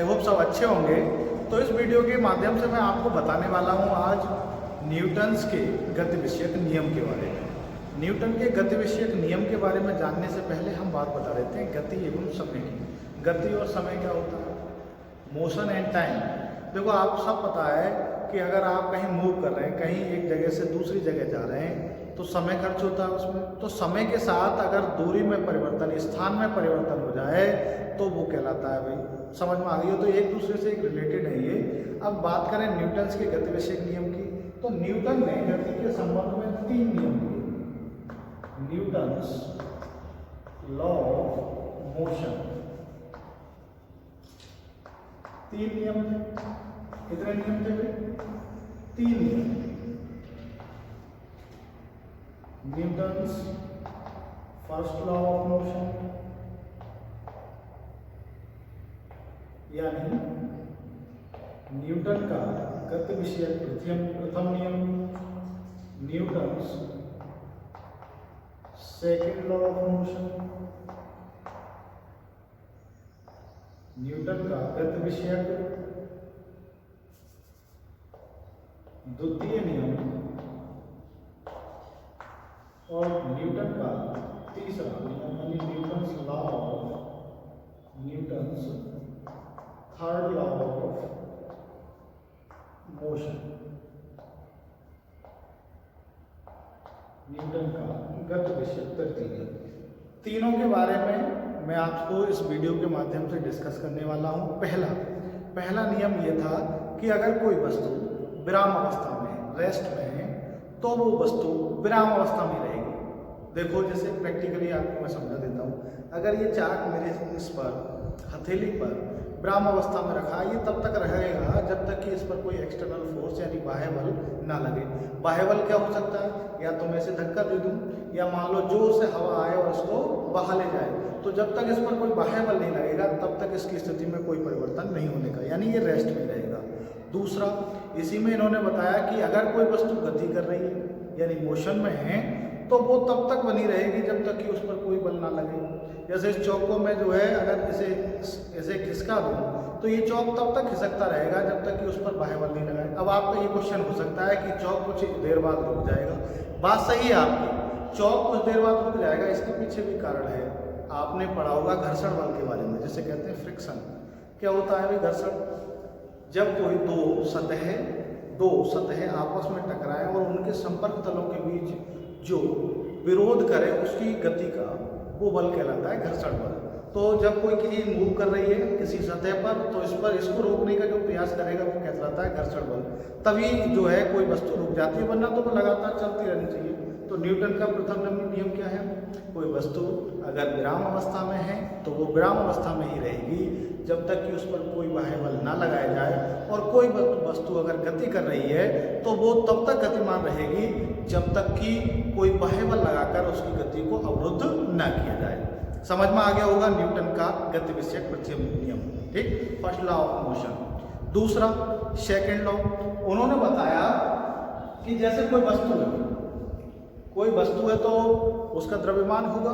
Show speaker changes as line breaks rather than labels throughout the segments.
I hope सब अच्छे होंगे। तो इस वीडियो के माध्यम से मैं आपको बताने वाला हूँ आज न्यूटन्स के गति विषयक नियम के बारे में। न्यूटन के गति विषयक नियम के बारे में जानने से पहले हम बात बता देते हैं गति एवं समय की। गति और समय क्या होता है? Motion and time. देखो आप सब पता है कि अगर आप कहीं मूव कर रहे हैं, कहीं एक जगह से दूसरी जगह जा रहे हैं तो समय खर्च होता है उसमें। तो समय के साथ अगर दूरी में परिवर्तन, स्थान में परिवर्तन हो जाए तो वो कहलाता है भाई। समझ में आ गई हो? तो एक दूसरे से एक रिलेटेड है ये। अब बात करें न्यूटन्स के गति विषयक नियम की, तो न्यूटन ने गति के संबंध में 3 नियम दिए। न्यूटन्स लॉ ऑफ मोशन, 3 नियम थे। कितने नियम थे भाई? 3 नियम। Newton's first law of motion, यानी न्यूटन का गति विषयक प्रथम नियम। Newton's second law of motion, Newton का गति विषयक द्वितीय नियम, और न्यूटन का तीसरा नियम यानी Newton's law of Newton's third law of motion. Newton का गति विषयक तृतीय। तीनों के बारे में मैं आपको इस वीडियो के माध्यम से डिस्कस करने वाला हूं। पहला नियम यह था कि अगर कोई वस्तु विराम अवस्था में, रेस्ट में है, तो वो वस्तु विराम अवस्था में रहेगी। देखो जैसे प्रैक्टिकली आपको मैं समझा देता हूँ। अगर ये चाक मेरे इस पर हथेली पर विराम अवस्था में रखा है, ये तब तक रहेगा जब तक कि इस पर कोई एक्सटर्नल फोर्स यानी बाह्य बल ना लगे। बाह्य बल क्या हो सकता है? या तो मैं इसे धक्का दे दूँ, या मान लो जोर से हवा आए और इसको बहा ले जाए। तो जब तक इस पर कोई बाह्य बल नहीं लगेगा तब तक इसकी स्थिति में कोई परिवर्तन नहीं होने का, यानी ये रेस्ट में रहेगा। दूसरा, इसी में इन्होंने बताया कि अगर कोई वस्तु गति कर रही है यानी मोशन में है तो वो तब तक बनी रहेगी जब तक कि उस पर कोई बल ना लगे। जैसे इस चौक को मैं जो है अगर इसे खिसका दूं तो ये चौक तब तक खिसकता रहेगा जब तक कि उस पर बाह्य बल नहीं लगाए। अब आपका ये क्वेश्चन हो सकता है कि चौक कुछ देर बाद रुक जाएगा। बात सही है आपकी, चौक कुछ देर बाद रुक जाएगा। इसके पीछे भी कारण है। आपने पढ़ा होगा घर्षण बल के बारे में, जिसे कहते हैं फ्रिक्शन। क्या होता है भाई घर्षण? जब कोई दो सतह आपस में टकराएं और उनके संपर्क तलों के बीच जो विरोध करे उसकी गति का वो बल कहलाता है घर्षण बल। तो जब कोई चीज मूव कर रही है किसी सतह पर तो इस पर इसको रोकने का जो प्रयास करेगा वो कहलाता है घर्षण बल। तभी जो है कोई वस्तु रुक जाती है, वरना तो वो लगातार चलती रहनी चाहिए। तो न्यूटन का प्रथम नियम क्या है? कोई वस्तु अगर विराम अवस्था में है तो वो विराम अवस्था में ही रहेगी जब तक कि उस पर कोई बाह्य बल ना लगाया जाए, और कोई वस्तु अगर गति कर रही है तो वो तब तक गतिमान रहेगी जब तक कि कोई बाह्य बल लगाकर उसकी गति को अवरुद्ध ना किया जाए। समझ में आ गया होगा न्यूटन का गति विषयक प्रथम नियम। ठीक, फर्स्ट लॉ ऑफ मोशन। दूसरा सेकेंड लॉ, उन्होंने बताया कि जैसे कोई वस्तु है तो उसका द्रव्यमान होगा।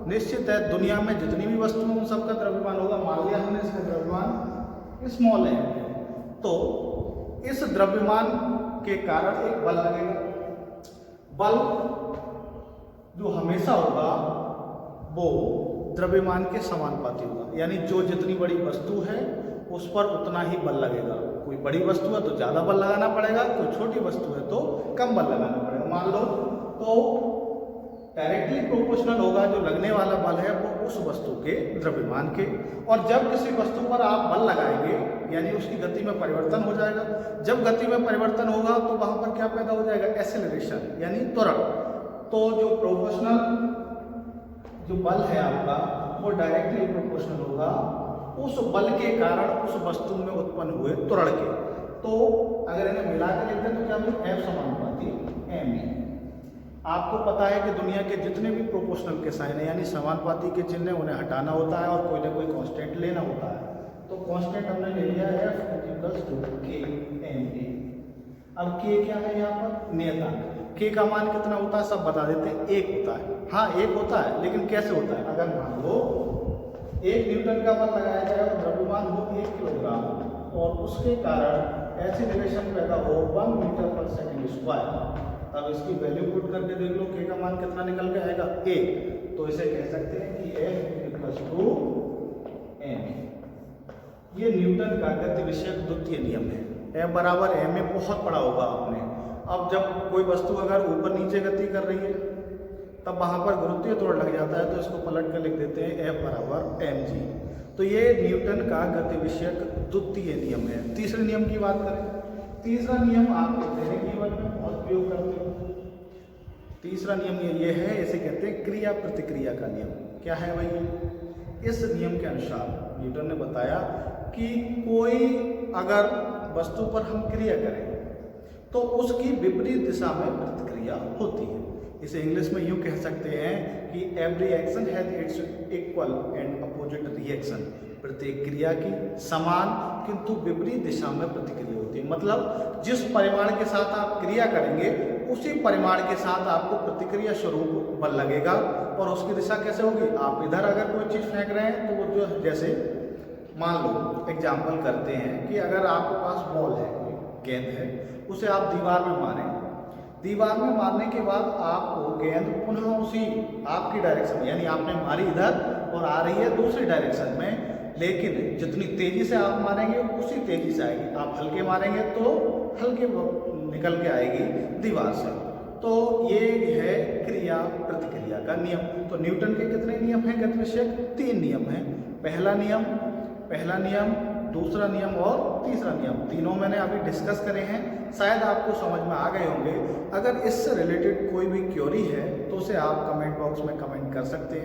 निश्चित है दुनिया में जितनी भी वस्तु है उन सबका द्रव्यमान होगा। मान लिया हमने इसका द्रव्यमान स्मॉल है, तो इस द्रव्यमान के कारण एक बल लगेगा। बल जो हमेशा होगा वो द्रव्यमान के समानुपाती होगा, यानी जो जितनी बड़ी वस्तु है उस पर उतना ही बल लगेगा। कोई बड़ी वस्तु है तो ज़्यादा बल लगाना पड़ेगा, कोई छोटी वस्तु है तो कम बल लगाना पड़ेगा। मान लो तो डायरेक्टली प्रोपोर्शनल होगा जो लगने वाला बल है वो उस वस्तु के द्रव्यमान के। और जब किसी वस्तु पर आप बल लगाएंगे यानी उसकी गति में परिवर्तन हो जाएगा। जब गति में परिवर्तन होगा तो वहां पर क्या पैदा हो जाएगा? एक्सेलरेशन यानी त्वरण। तो जो प्रोपोर्शनल जो बल है आपका वो डायरेक्टली प्रोपोर्शनल होगा उस बल के कारण उस वस्तु में उत्पन्न हुए त्वरण के। तो अगर इन्हें मिला के लिखते हैं तो क्या मिले? F समानुपाती ma। आपको पता है कि दुनिया के जितने भी प्रोपोर्शनल के साइन है यानी समानुपाती के चिन्ह उन्हें हटाना होता है और कोई ना कोई कांस्टेंट लेना होता है। तो कांस्टेंट हमने ले लिया है F=k ma। अब k क्या है यहाँ पर? नियतांक। k का मान कितना होता है सब बता देते हैं, 1 होता है। हाँ 1 होता है, लेकिन कैसे होता है? अगर मान लो 1 न्यूटन का बल लगाया जाए और द्रव्यमान द्रव्यमान हो 1 किलोग्राम और उसके कारण एक्सीलरेशन पैदा हो 1 मीटर पर सेकंड स्क्वायर, अब इसकी वैल्यू पुट करके देख लो k का मान कितना निकल के आएगा 1। तो इसे कह सकते हैं कि F इक्वल्स टू m। ये न्यूटन का गति विषयक द्वितीय नियम है। F बराबर m में बहुत पढ़ा होगा आपने। अब जब कोई वस्तु अगर ऊपर नीचे गति कर रही है तब वहां पर गुरुत्वीय त्वरण लग जाता है, तो इसको पलट कर लिख देते हैं F बराबर mg। तो ये न्यूटन का गति विषयक द्वितीय नियम है। तीसरे नियम की बात करें, तीसरा नियम आप दैनिक जीवन में बहुत प्रयोग करते हो। तीसरा नियम ये है, इसे कहते हैं क्रिया प्रतिक्रिया का नियम। क्या है भाई? इस नियम के अनुसार न्यूटन ने बताया कि कोई अगर वस्तु पर हम क्रिया करें तो उसकी विपरीत दिशा में प्रतिक्रिया होती है। इसे इंग्लिश में यूं कह सकते हैं कि every action has its equal and opposite reaction. प्रत्येक क्रिया की समान किंतु विपरीत दिशा में प्रतिक्रिया होती है। मतलब जिस परिमाण के साथ आप क्रिया करेंगे उसी परिमाण के साथ आपको प्रतिक्रिया स्वरूप बल लगेगा। और उसकी दिशा कैसे होगी? आप इधर अगर कोई चीज़ फेंक रहे हैं तो वो जो जैसे मान लो एग्जाम्पल करते हैं कि अगर आपके पास बॉल है, गेंद है, उसे आप दीवार में मारें, दीवार में मारने के बाद आपको गेंद पुनः उसी आपकी डायरेक्शन में, यानी आपने मारी इधर और आ रही है दूसरी डायरेक्शन में, लेकिन जितनी तेजी से आप मारेंगे उसी तेजी से आएगी। आप हल्के मारेंगे तो हल्के निकल के आएगी दीवार से। तो ये है क्रिया प्रतिक्रिया का नियम। तो न्यूटन के कितने नियम हैं गति विषयक? 3 नियम हैं। पहला नियम, दूसरा नियम और तीसरा नियम, तीनों मैंने अभी डिस्कस करे हैं। शायद आपको समझ में आ गए होंगे। अगर इससे रिलेटेड कोई भी क्वेरी है तो उसे आप कमेंट बॉक्स में कमेंट कर सकते हैं।